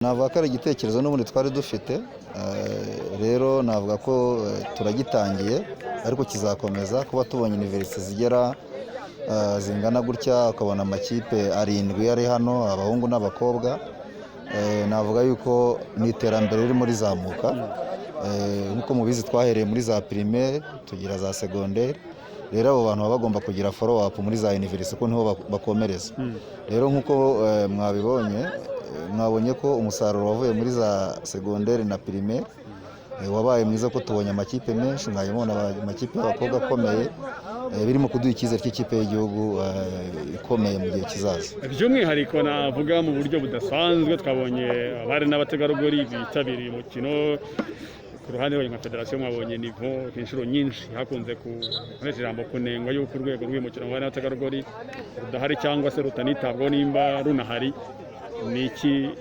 Navuga ko ari igitekerezo n'ubundi twari dufite, rero navuga ko turagitangiye ariko kizakomeza kuba tubonye universite zigera zingana gutya, ukabona amakipe 7 ari hano, abahungu n'abakobwa. Navuga yuko ni iterambere riri muri zamuka, nkuko mubizi twahereye muri za primaire tugira za secondaire, rero abo bantu baba bagomba kugira follow up muri za universite ko niho bakomereza. Rero nkuko mwabonye ko umusaruro wavuye muri za secondaire na primaire wabaye mwiza, ko tubonye amakipe menshi, mwabona amakipe y'abakobwa akomeye, birimo kuduha icyizere cy'ikipe y'igihugu ikomeye mu gihe kizaza. By'umwihariko navuga mu buryo budasanzwe, twabonye abari n'abategarugori bitabiriye umukino. Ku ruhande rwa federasiyo mwabonye nivo inshuro nyinshi hakunze kukoresha ijambo kunengwa y'uko urwego rw'umukino w'abari n'abategarugori rudahari cyangwa se rutanitabwaho nimba runahari. Ni iki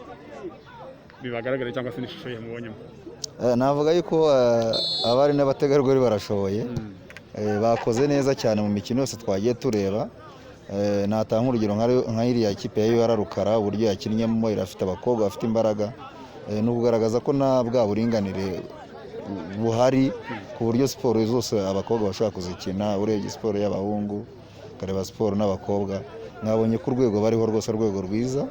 bibagaragara cyangwa se n'ishusho yamubonyemo? Navuga yuko abari n'abategarugori barashoboye, bakoze neza cyane mu mikino yose twagiye tureba. Natanga urugero nka iriya kipe ya UR Rukara, uburyo yakinnyemo, irafite abakobwa bafite imbaraga, no kugaragaza ko na bwa buringanire buhari ku buryo siporo zose abakobwa bashobora kuzikina. Urebye siporo y'abahungu ukareba siporo n'abakobwa, mwabonye ko urwego bariho rwose urwego rwiza.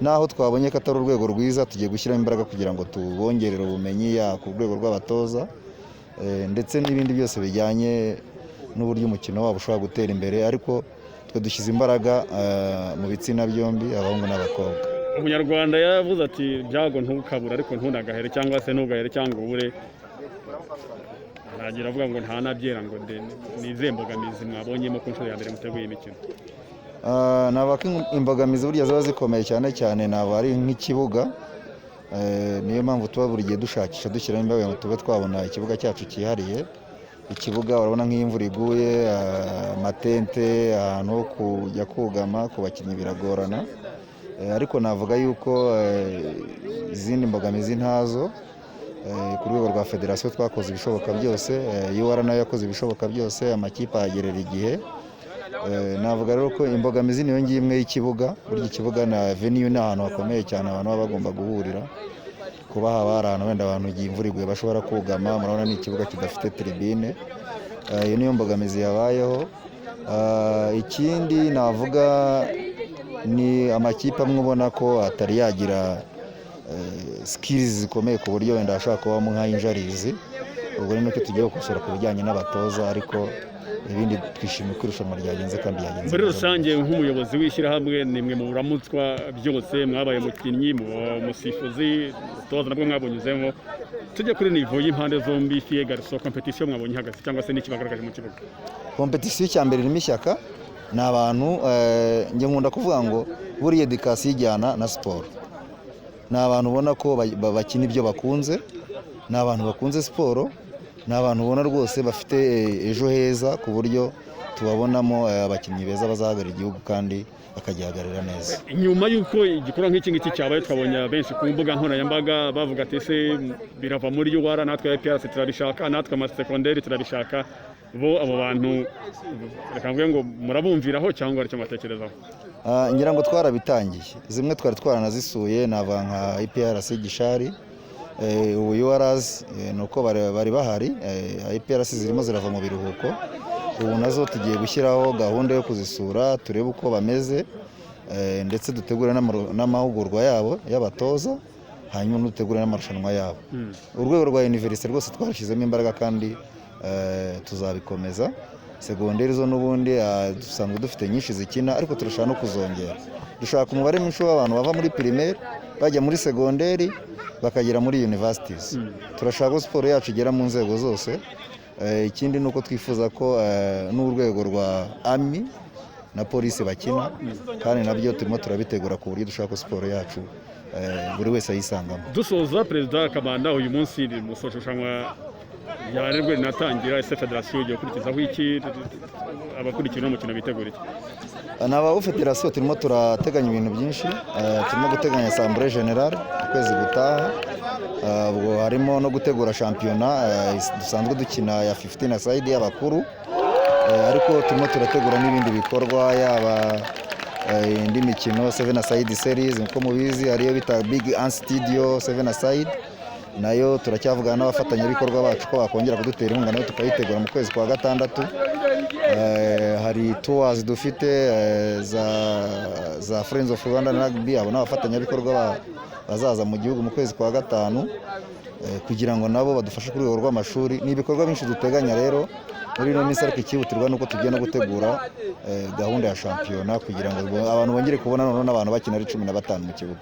Naho twabonye ko atari urwego rwiza, tugiye gushyiramo imbaraga kugira ngo tubongerere ubumenyi ku rwego rw'abatoza, ndetse n'ibindi byose bijyanye n'uburyo umukino wabo ushobora gutera imbere. Ariko twe dushyize imbaraga mu bitsina byombi, abahungu n'abakobwa. Umunyarwanda yavuze ati byago ntukabura ariko ntunagahere, cyangwa se ntugahere cyangwa ubure. Nagira avuga ngo nta nabyera ngo ni izihe mbogamizi mwabonyemo ku nshuro ya mbere muteguye imikino? Navuga ko imbogamizi burya ziba zikomeye cyane cyane naba ari nk'ikibuga. Niyo mpamvu tuba buri gihe dushakisha dushyiramo imbaraga ngo tube twabona ikibuga cyacu cyihariye. Ikibuga urabona nk'iyo imvura iguye, amatente, ahantu ho kujya kugama ku bakinnyi biragorana. Ariko navuga yuko izindi mbogamizi ntazo. Ku rwego rwa federasiyo twakoze ibishoboka byose, UR nayo yakoze ibishoboka byose, amakipe ahagerera igihe. Navuga rero ko imbogamizi niyo ngiyo imwe y'ikibuga. Burya ikibuga na venue ni ahantu hakomeye cyane abantu baba bagomba guhurira, kuba haba hari ahantu wenda abantu igihe imvura iguye bashobora kugama. Murabona ni ikibuga kidafite tribune, iyo niyo mbogamizi yabayeho. Ikindi navuga ni amakipe amwe ubona ko atari yagira skills zikomeye ku buryo wenda ashobora kubamo nk'injarizi. Ubwo ni nuko tugiye gukosora ku bijyanye n'abatoza, ariko ibindi twishimiye ko irushanwa ryagenze kandi yagenze. Muri rusange nk'umuyobozi w'ishyirahamwe, nimwe mu buramutswa byose, mwabaye umukinnyi, umusifuzi, umutoza nabwo mwabonyuzemo. Tujye kuri nivo y'impande zombi, fiye garso competition mwabonye ihagaze cyangwa se n'iki bagaragaje mu kibuga? Competition cya mbere irimo ishyaka, ni abantu njye nkunda kuvuga ngo buriya education ijyana na siporo. Ni abantu ubona ko bakina ibyo bakunze, ni abantu bakunze siporo, ni abantu ubona rwose bafite ejo heza, ku buryo tubabonamo abakinnyi beza bazahagararira igihugu kandi bakagihagararira neza. Nyuma y'uko igikorwa nk'iki ngiki cyabaye, twabonye benshi ku mbuga nkoranyambaga bavuga ati ese birava muri UR, natwe IPRC turabishaka, natwe amasecondaire turabishaka. Bo abo bantu reka mvuge ngo murabumviraho cyangwa aricyo mbatekerezaho? Ngira ngo twarabitangiye, zimwe twari twaranazisuye, nava nka IPRC Gishari, ubu URs nuko bari bahari. IPRC zirimo zirava mu biruhuko, ubu nazo tugiye gushyiraho gahunda yo kuzisura, turebe uko bameze, ndetse dutegura n'amahugurwa yabo y'abatoza, hanyuma dutegura n'amarushanwa yabo. Urwego rwa university rwose twarashyizemo imbaraga kandi tuzabikomeza. Secondaire zo n'ubundi dusanzwe dufite nyinshi zikina, ariko turashaka no kuzongera. Dushaka umubare mwinshi w'abantu bava muri primaire bajya muri secondaire bakagera muri universities. Turashaka ko siporo yacu igera mu nzego zose. Ikindi nuko twifuza ko n'urwego rwa Army na polisi bakina, kandi nabyo turimo turabitegura ku buryo dushaka ko siporo yacu buri wese ayisangamo. Dusoza, Perezida Kabanda, uyu munsi musoshanwa yarerwe rinatangira, ese federasiyo igiye gukurikizaho iki? Abakurikira umukino bitegura iki? N'aba federasiyo turimo turateganya ibintu byinshi. Turimo guteganya assemblée générale ukwezi gutaha, ubwo harimo no gutegura shampiyona dusanzwe dukina ya 15 aside y'abakuru, ariko turimo turategura n'ibindi bikorwa, yaba indi mikino 7-a-side series nkuko mubizi hariyo bita Big An Studio 7-a-side nayo turacyavugana n'abafatanyabikorwa bacu ko bakongera kudutera inkunga nayo tukayitegura mu kwezi kwa gatandatu. Hari tours dufite za Friends of Rwanda Rugby abo n'abafatanyabikorwa bazaza mu gihugu mu kwezi kwa gatanu kugira ngo nabo badufashe kuri urwo rw'amashuri. Ni ibikorwa byinshi duteganya rero muri ino minsi, ariko ikihutirwa nuko tugenda gutegura gahunda ya shampiyona kugira ngo abantu bongere kubona noneho n'abantu bakina ari 15 mu kibuga.